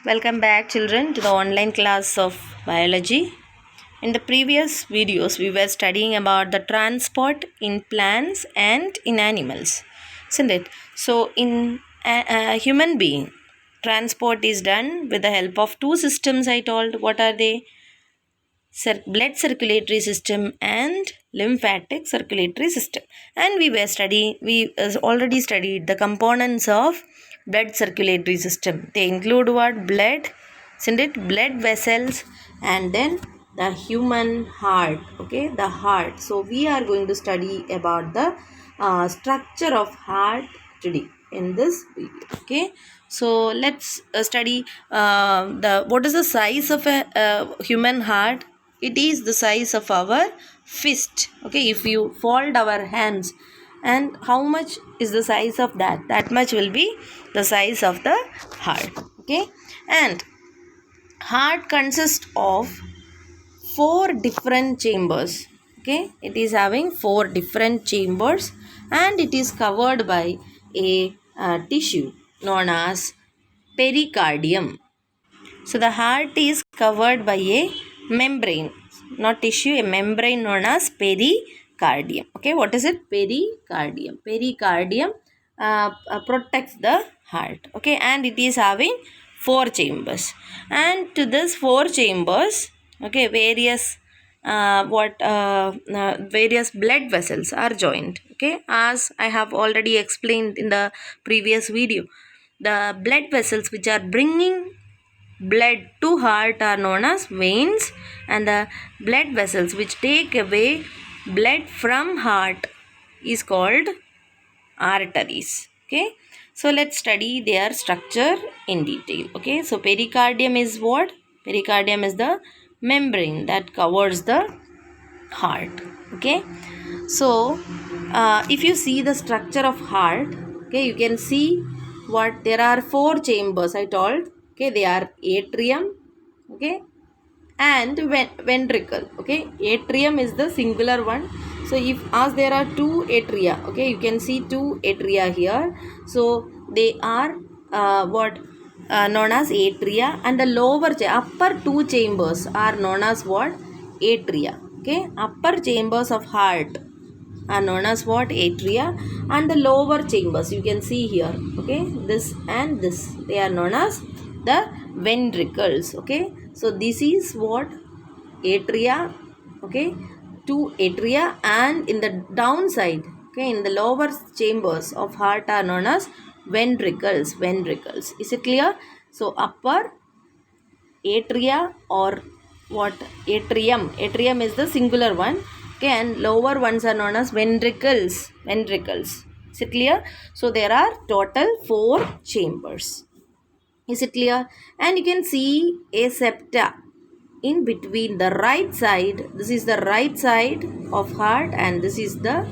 Welcome back, children, to the online class of biology. In the previous videos, we were studying about the transport in plants and in animals, isn't it? So, in a human being, transport is done with the help of two systems. I told, what are they? Blood circulatory system and lymphatic circulatory system. And we already studied the components of blood circulatory system. They include what? Blood, isn't it? Blood vessels, and then the human heart. Okay, the heart. So we are going to study about the structure of heart today in this video. Okay, so let's study the what is the size of a human heart. It is the size of our fist. Okay, if you fold our hands, and how much is the size of that much will be the size of the heart. Okay, and heart consists of four different chambers. Okay, it is having four different chambers, and it is covered by a tissue known as pericardium. So the heart is covered by a membrane, not tissue, a membrane known as pericardium. Okay, what is it? Pericardium. Pericardium protects the heart. Okay, and it is having four chambers. And to this four chambers, okay, various blood vessels are joined. Okay, as I have already explained in the previous video, the blood vessels which are bringing blood to heart are known as veins, and the blood vessels which take away blood from heart is called arteries. Okay, so let's study their structure in detail. Okay, so pericardium is what? Pericardium is the membrane that covers the heart. Okay, so if you see the structure of heart, okay, you can see what there are four chambers. I told, okay, they are atrium, okay, and ventricle. Okay, atrium is the singular one. So if as there are two atria, okay, you can see two atria here. So they are what known as atria, and the upper two chambers are known as what? Atria. Okay, upper chambers of heart are known as what? Atria, and the lower chambers you can see here, okay, this and this, they are known as the ventricles. Okay, so this is what? Atria. Okay, two atria, and in the downside, okay, in the lower chambers of heart are known as ventricles. Is it clear? So upper atria, or what? Atrium is the singular one. Okay, and lower ones are known as ventricles. Is it clear? So there are total four chambers. Is it clear? And you can see a septa in between the right side. This is the right side of heart, and this is the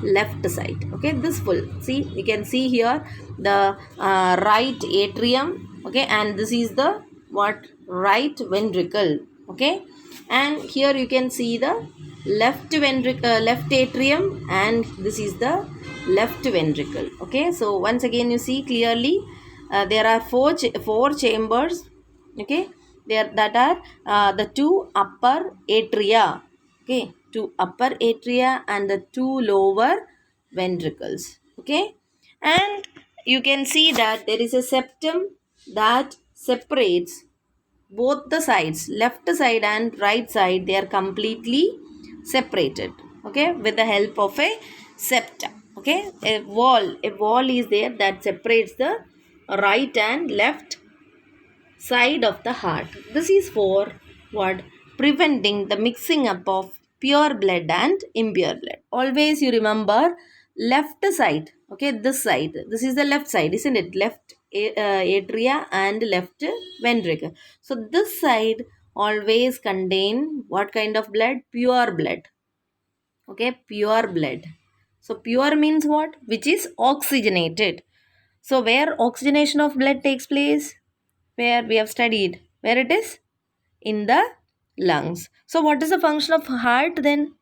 left side. Okay, this full, see, you can see here the right atrium. Okay, and this is the what? Right ventricle. Okay, and here you can see the left atrium, and this is the left ventricle. Okay, so once again you see clearly there are four chambers. Okay, there that are the two upper atria. Okay, two upper atria and the two lower ventricles. Okay, and you can see that there is a septum that separates both the sides, left side and right side. They are completely separated, okay, with the help of a septum. Okay, a wall is there that separates the right and left side of the heart. This is for what? Preventing the mixing up of pure blood and impure blood. Always you remember left side. Okay, this side, this is the left side, isn't it? Left atria and left ventricle. So this side always contain what kind of blood? Pure blood. Okay, pure blood. So pure means what? Which is oxygenated. So where oxygenation of blood takes place? Where we have studied, where it is? In the lungs. So what is the function of heart then?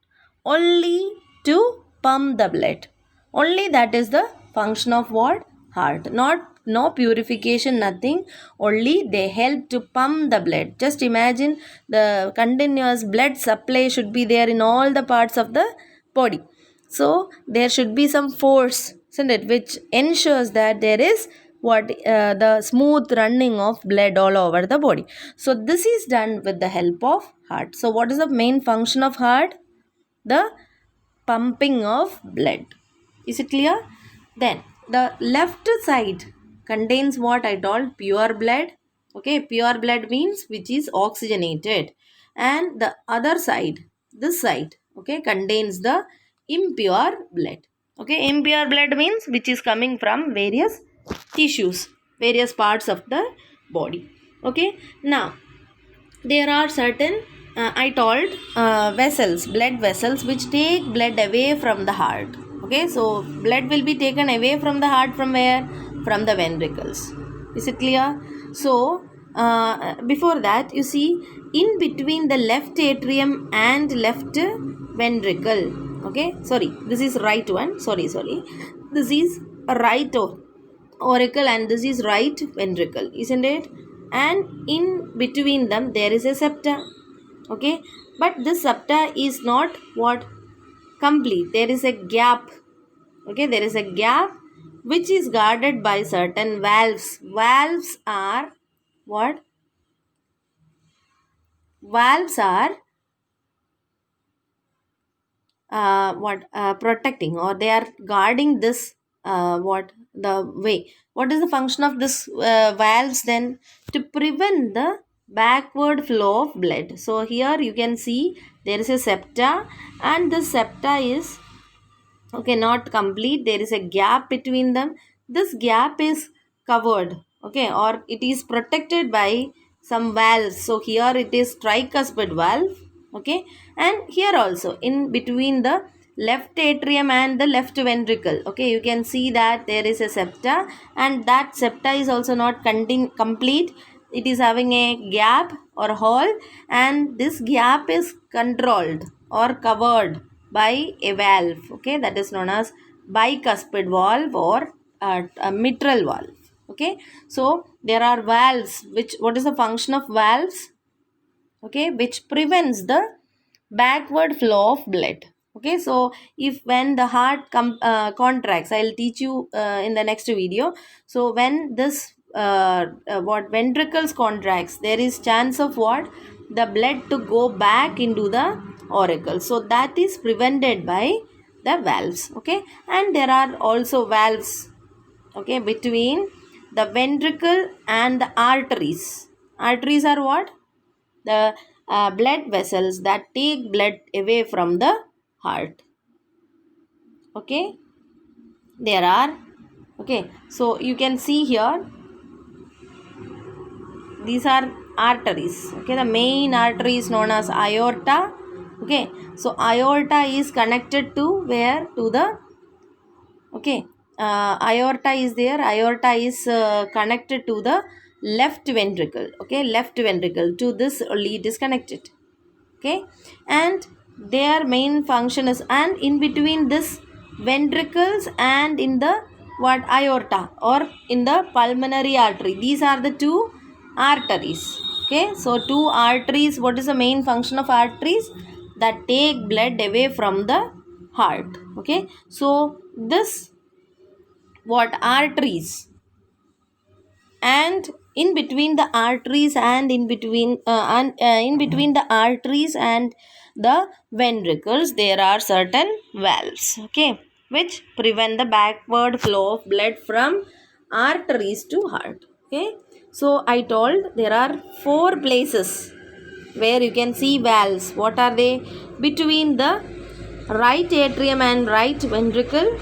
Only to pump the blood. Only that is the function of what? Heart. Not no purification, nothing. Only they help to pump the blood. Just imagine the continuous blood supply should be there in all the parts of the body. So there should be some force, isn't it, which ensures that there is the smooth running of blood all over the body. So this is done with the help of heart. So what is the main function of heart? The pumping of blood. Is it clear? Then the left side contains what I told, pure blood. Okay, pure blood means which is oxygenated, and the other side, this side, okay, contains the impure blood. Okay, impure blood means which is coming from various tissues, various parts of the body. Okay, now there are certain I told vessels, blood vessels, which take blood away from the heart. Okay, so blood will be taken away from the heart from where? From the ventricles. Is it clear? So before that, you see, in between the left atrium and left ventricle. Okay, sorry, this is right one. Sorry, this is a right auricle and this is right ventricle, isn't it? And in between them there is a septa. Okay, but this septa is not what? Complete. There is a gap. Okay, there is a gap which is guarded by certain valves. Valves are what? Valves are protecting, or they are guarding this the way. What is the function of this valves then? To prevent the backward flow of blood. So here you can see there is a septa, and this septa is okay, not complete. There is a gap between them. This gap is covered, okay, or it is protected by some valves. So here it is tricuspid valve, okay, and here also in between the left atrium and the left ventricle, okay, you can see that there is a septa, and that septa is also not complete. It is having a gap or hole, and this gap is controlled or covered by a valve, okay, that is known as bicuspid valve or a mitral valve. Okay, so there are valves, which, what is the function of valves? Okay, which prevents the backward flow of blood. Okay, so if when the heart contracts, I'll teach you in the next video. So when this what ventricles contracts, there is chance of what? The blood to go back into the auricle. So that is prevented by the valves. Okay, and there are also valves, okay, between the ventricle and the arteries. Arteries are what? The blood vessels that take blood away from the heart. Okay, there are, okay, so you can see here these are arteries. Okay, the main artery is known as aorta. Okay, so aorta is connected to where? To the, okay, aorta is there. Aorta is connected to the left ventricle. Okay, left ventricle, to this only it is connected. Okay, and their main function is, and in between this ventricles and in the what? Aorta, or in the pulmonary artery, these are the two arteries. Okay, so two arteries. What is the main function of arteries? That take blood away from the heart. Okay, so this what? Arteries, and in between the arteries and in between in between the arteries and the ventricles, there are certain valves, okay, which prevent the backward flow of blood from arteries to heart. Okay, so I told there are four places where you can see valves. What are they? Between the right atrium and right ventricle.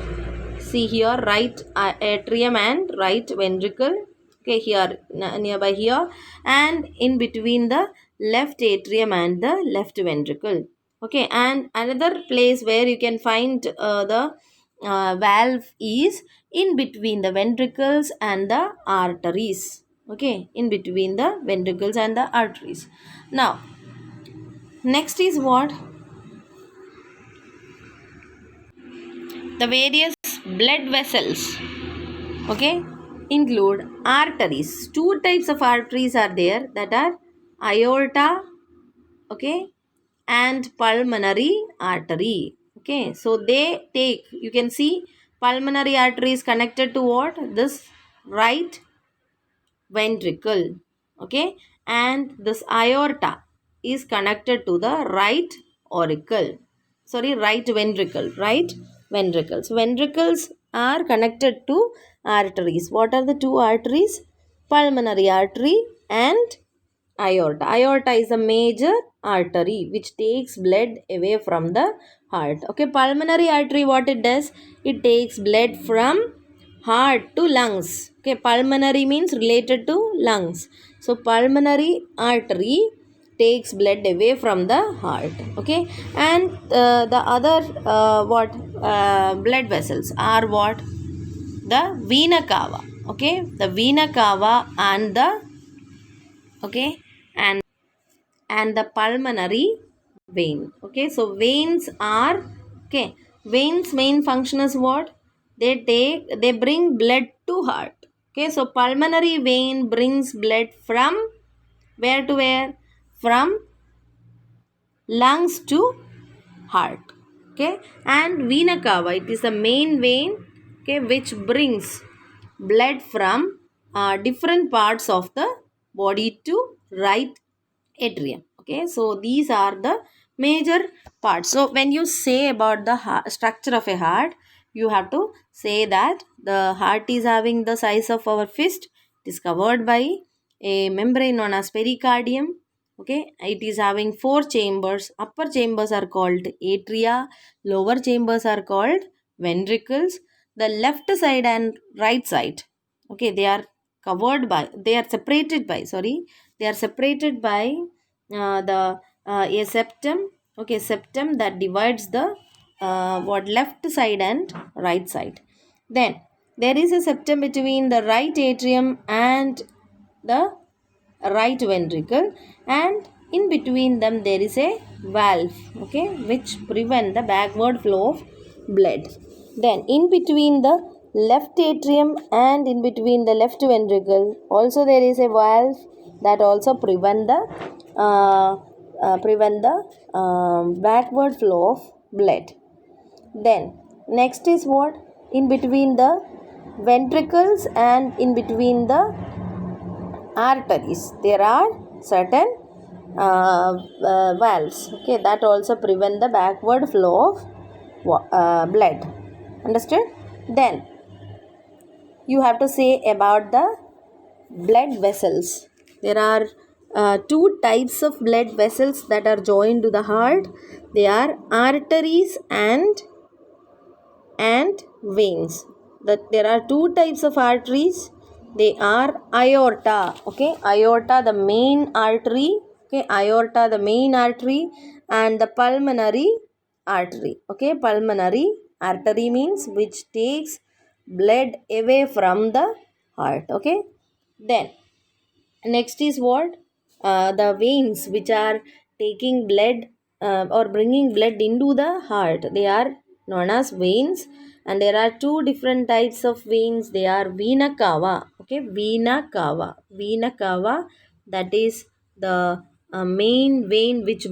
See here, right atrium and right ventricle. Okay, here nearby here, and in between the left atrium and the left ventricle. Okay, and another place where you can find the valve is in between the ventricles and the arteries. Okay, in between the ventricles and the arteries. Now next is what? The various blood vessels, okay, include arteries. Two types of arteries are there, that are aorta, okay, and pulmonary artery. Okay, so they take, you can see pulmonary artery is connected to what? This right ventricle, okay, and this aorta is connected to the right auricle, sorry, right ventricle, right ventricle. So ventricles are connected to arteries. What are the two arteries? Pulmonary artery and aorta. Aorta is a major artery which takes blood away from the heart. Okay, pulmonary artery, what it does? It takes blood from heart to lungs. Okay, pulmonary means related to lungs. So pulmonary artery takes blood away from the heart. Okay, and the other blood vessels are what? The vena cava. Okay, the vena cava and the, okay, and the pulmonary vein. Okay, so veins are, okay, veins main function is what? They bring blood to heart. Okay, so pulmonary vein brings blood from where to where? From lungs to heart. Okay, and vena cava, it is the main vein, okay, which brings blood from different parts of the body to right atrium. Okay, so these are the major parts. So when you say about the structure of a heart, you have to say that the heart is having the size of our fist. It is covered by a membrane known as pericardium. Okay, it is having four chambers. Upper chambers are called atria, lower chambers are called ventricles. The left side and right side, okay, they are covered by, they are separated by, sorry, they are separated by the a septum. Okay, septum that divides the what, left side and right side. Then there is a septum between the right atrium and the right ventricle, and in between them there is a valve, okay, which prevent the backward flow of blood. Then in between the left atrium and in between the left ventricle also there is a valve that also prevent the backward flow of blood. Then next is what? In between the ventricles and in between the arteries there are certain valves, okay, that also prevent the backward flow of blood. Understood? Then you have to say about the blood vessels. There are two types of blood vessels that are joined to the heart. They are arteries and veins. That there are two types of arteries. They are aorta, okay, aorta the main artery, okay, aorta the main artery, and the pulmonary artery. Okay, pulmonary artery means which takes blood away from the heart. Okay, then next is what? The veins which are taking blood or bringing blood into the heart, they are known as veins, and there are two different types of veins. They are vena cava. Okay, vena cava, vena cava, that is the main vein which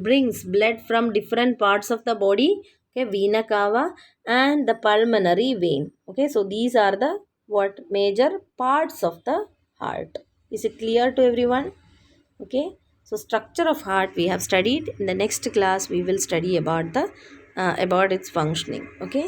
brings blood from different parts of the body. Okay, vena cava, and the pulmonary vein. Okay, so these are the what major parts of the heart. Is it clear to everyone? Okay, so structure of heart we have studied. In the next class we will study about the about its functioning. Okay.